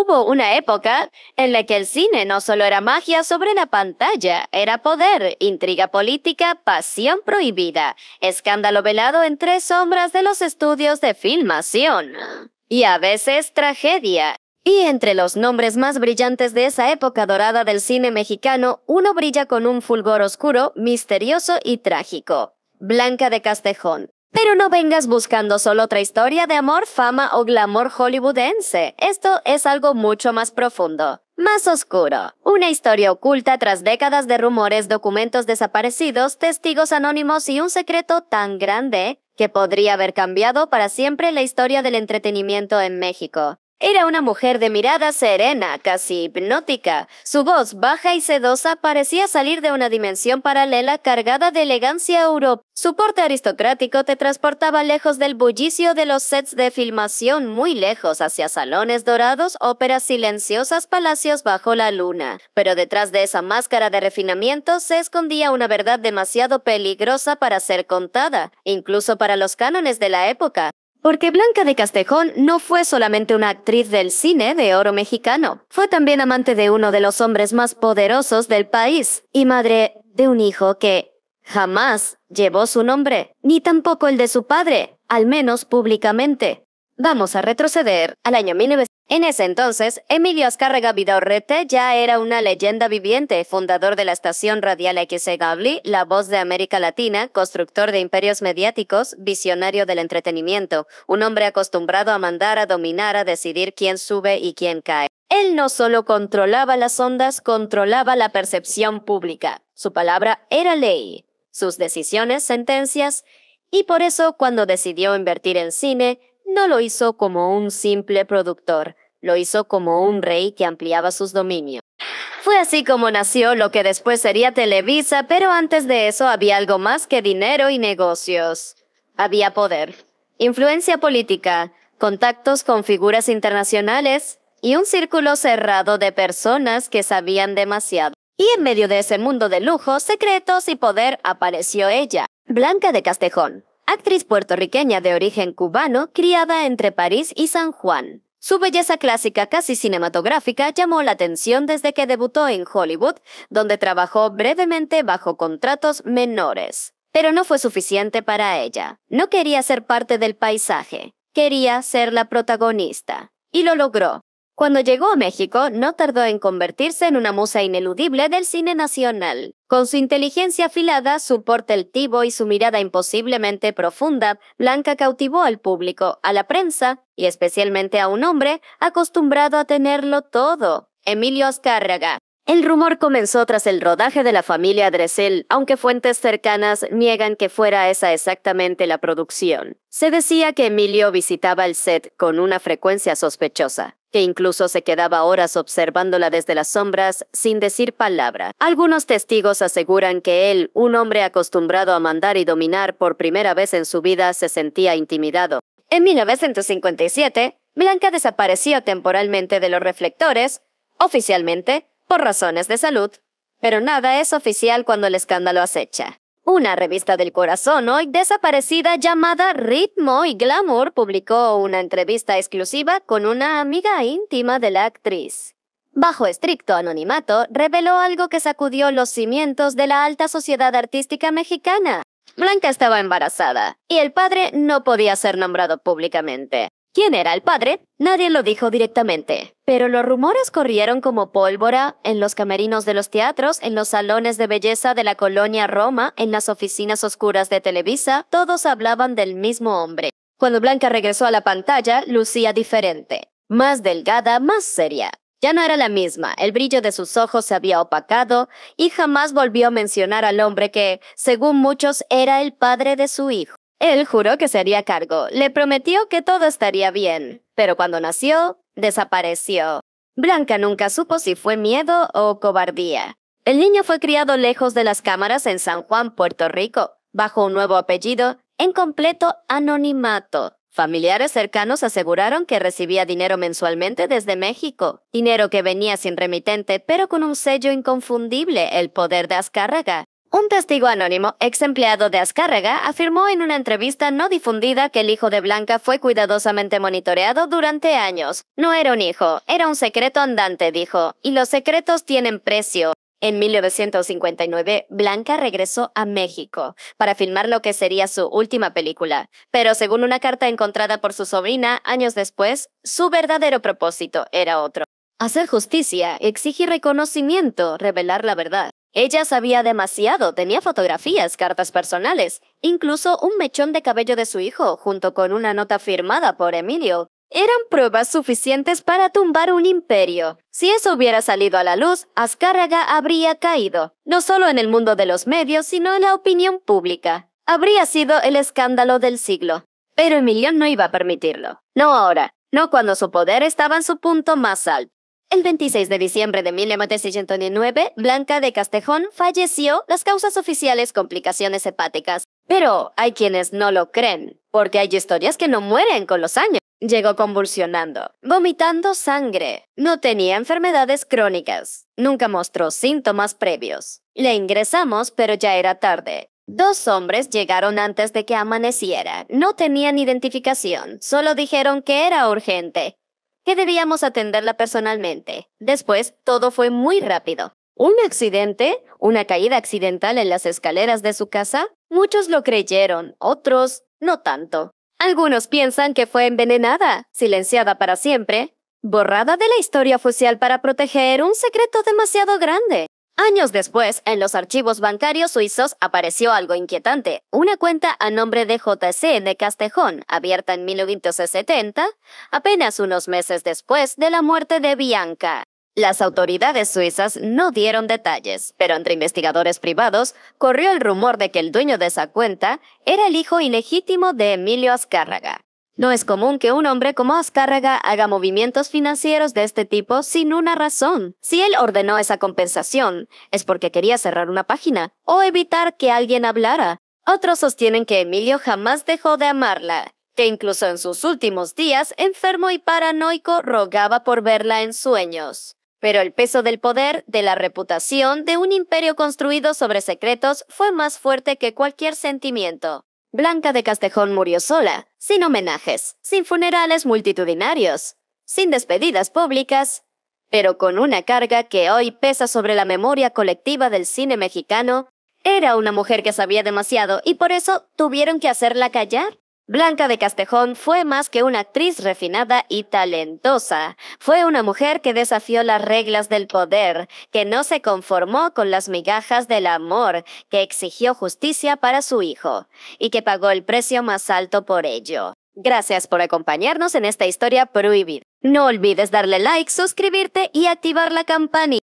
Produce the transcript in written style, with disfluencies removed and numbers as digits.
Hubo una época en la que el cine no solo era magia sobre la pantalla, era poder, intriga política, pasión prohibida, escándalo velado en tres sombras de los estudios de filmación. Y a veces tragedia. Y entre los nombres más brillantes de esa época dorada del cine mexicano, uno brilla con un fulgor oscuro, misterioso y trágico. Blanca de Castejón. Pero no vengas buscando solo otra historia de amor, fama o glamour hollywoodense. Esto es algo mucho más profundo, más oscuro. Una historia oculta tras décadas de rumores, documentos desaparecidos, testigos anónimos y un secreto tan grande que podría haber cambiado para siempre la historia del entretenimiento en México. Era una mujer de mirada serena, casi hipnótica. Su voz, baja y sedosa, parecía salir de una dimensión paralela cargada de elegancia europea. Su porte aristocrático te transportaba lejos del bullicio de los sets de filmación, muy lejos, hacia salones dorados, óperas silenciosas, palacios bajo la luna. Pero detrás de esa máscara de refinamiento se escondía una verdad demasiado peligrosa para ser contada, incluso para los cánones de la época. Porque Blanca de Castejón no fue solamente una actriz del cine de oro mexicano, fue también amante de uno de los hombres más poderosos del país y madre de un hijo que jamás llevó su nombre, ni tampoco el de su padre, al menos públicamente. Vamos a retroceder al año 1900. En ese entonces, Emilio Azcárraga Vidaurrete ya era una leyenda viviente, fundador de la estación radial XEGABLI, La Voz de América Latina, constructor de imperios mediáticos, visionario del entretenimiento, un hombre acostumbrado a mandar, a dominar, a decidir quién sube y quién cae. Él no solo controlaba las ondas, controlaba la percepción pública. Su palabra era ley, sus decisiones, sentencias, y por eso cuando decidió invertir en cine, no lo hizo como un simple productor, lo hizo como un rey que ampliaba sus dominios. Fue así como nació lo que después sería Televisa, pero antes de eso había algo más que dinero y negocios. Había poder, influencia política, contactos con figuras internacionales y un círculo cerrado de personas que sabían demasiado. Y en medio de ese mundo de lujos, secretos y poder apareció ella, Blanca de Castejón. Actriz puertorriqueña de origen cubano, criada entre París y San Juan. Su belleza clásica casi cinematográfica llamó la atención desde que debutó en Hollywood, donde trabajó brevemente bajo contratos menores. Pero no fue suficiente para ella. No quería ser parte del paisaje, quería ser la protagonista. Y lo logró. Cuando llegó a México, no tardó en convertirse en una musa ineludible del cine nacional. Con su inteligencia afilada, su porte altivo y su mirada imposiblemente profunda, Blanca cautivó al público, a la prensa y especialmente a un hombre acostumbrado a tenerlo todo, Emilio Azcárraga. El rumor comenzó tras el rodaje de La Familia Dresel, aunque fuentes cercanas niegan que fuera esa exactamente la producción. Se decía que Emilio visitaba el set con una frecuencia sospechosa, que incluso se quedaba horas observándola desde las sombras sin decir palabra. Algunos testigos aseguran que él, un hombre acostumbrado a mandar y dominar por primera vez en su vida, se sentía intimidado. En 1957, Blanca desapareció temporalmente de los reflectores, oficialmente, por razones de salud. Pero nada es oficial cuando el escándalo acecha. Una revista del corazón hoy desaparecida llamada Ritmo y Glamour publicó una entrevista exclusiva con una amiga íntima de la actriz. Bajo estricto anonimato, reveló algo que sacudió los cimientos de la alta sociedad artística mexicana. Blanca estaba embarazada, y el padre no podía ser nombrado públicamente. ¿Quién era el padre? Nadie lo dijo directamente, pero los rumores corrieron como pólvora en los camerinos de los teatros, en los salones de belleza de la colonia Roma, en las oficinas oscuras de Televisa, todos hablaban del mismo hombre. Cuando Blanca regresó a la pantalla, lucía diferente, más delgada, más seria. Ya no era la misma, el brillo de sus ojos se había opacado y jamás volvió a mencionar al hombre que, según muchos, era el padre de su hijo. Él juró que se haría cargo, le prometió que todo estaría bien, pero cuando nació, desapareció. Blanca nunca supo si fue miedo o cobardía. El niño fue criado lejos de las cámaras en San Juan, Puerto Rico, bajo un nuevo apellido, en completo anonimato. Familiares cercanos aseguraron que recibía dinero mensualmente desde México, dinero que venía sin remitente, pero con un sello inconfundible, el poder de Azcárraga. Un testigo anónimo, ex empleado de Azcárraga, afirmó en una entrevista no difundida que el hijo de Blanca fue cuidadosamente monitoreado durante años. No era un hijo, era un secreto andante, dijo, y los secretos tienen precio. En 1959, Blanca regresó a México para filmar lo que sería su última película, pero según una carta encontrada por su sobrina años después, su verdadero propósito era otro. Hacer justicia, exigir reconocimiento, revelar la verdad. Ella sabía demasiado, tenía fotografías, cartas personales, incluso un mechón de cabello de su hijo, junto con una nota firmada por Emilio. Eran pruebas suficientes para tumbar un imperio. Si eso hubiera salido a la luz, Azcárraga habría caído, no solo en el mundo de los medios, sino en la opinión pública. Habría sido el escándalo del siglo. Pero Emilio no iba a permitirlo. No ahora, no cuando su poder estaba en su punto más alto. El 26 de diciembre de 1909, Blanca de Castejón falleció, las causas oficiales complicaciones hepáticas. Pero hay quienes no lo creen, porque hay historias que no mueren con los años. Llegó convulsionando, vomitando sangre. No tenía enfermedades crónicas. Nunca mostró síntomas previos. Le ingresamos, pero ya era tarde. 2 hombres llegaron antes de que amaneciera. No tenían identificación, solo dijeron que era urgente, que debíamos atenderla personalmente. Después, todo fue muy rápido. ¿Un accidente? ¿Una caída accidental en las escaleras de su casa? Muchos lo creyeron, otros no tanto. Algunos piensan que fue envenenada, silenciada para siempre, borrada de la historia oficial para proteger un secreto demasiado grande. Años después, en los archivos bancarios suizos apareció algo inquietante. Una cuenta a nombre de J.C. de Castejón, abierta en 1970, apenas unos meses después de la muerte de Bianca. Las autoridades suizas no dieron detalles, pero entre investigadores privados corrió el rumor de que el dueño de esa cuenta era el hijo ilegítimo de Emilio Azcárraga. No es común que un hombre como Azcárraga haga movimientos financieros de este tipo sin una razón. Si él ordenó esa compensación, es porque quería cerrar una página o evitar que alguien hablara. Otros sostienen que Emilio jamás dejó de amarla, que incluso en sus últimos días, enfermo y paranoico, rogaba por verla en sueños. Pero el peso del poder, de la reputación, de un imperio construido sobre secretos, fue más fuerte que cualquier sentimiento. Blanca de Castejón murió sola, sin homenajes, sin funerales multitudinarios, sin despedidas públicas, pero con una carga que hoy pesa sobre la memoria colectiva del cine mexicano. Era una mujer que sabía demasiado y por eso tuvieron que hacerla callar. Blanca de Castejón fue más que una actriz refinada y talentosa. Fue una mujer que desafió las reglas del poder, que no se conformó con las migajas del amor, que exigió justicia para su hijo, y que pagó el precio más alto por ello. Gracias por acompañarnos en esta historia prohibida. No olvides darle like, suscribirte y activar la campanita.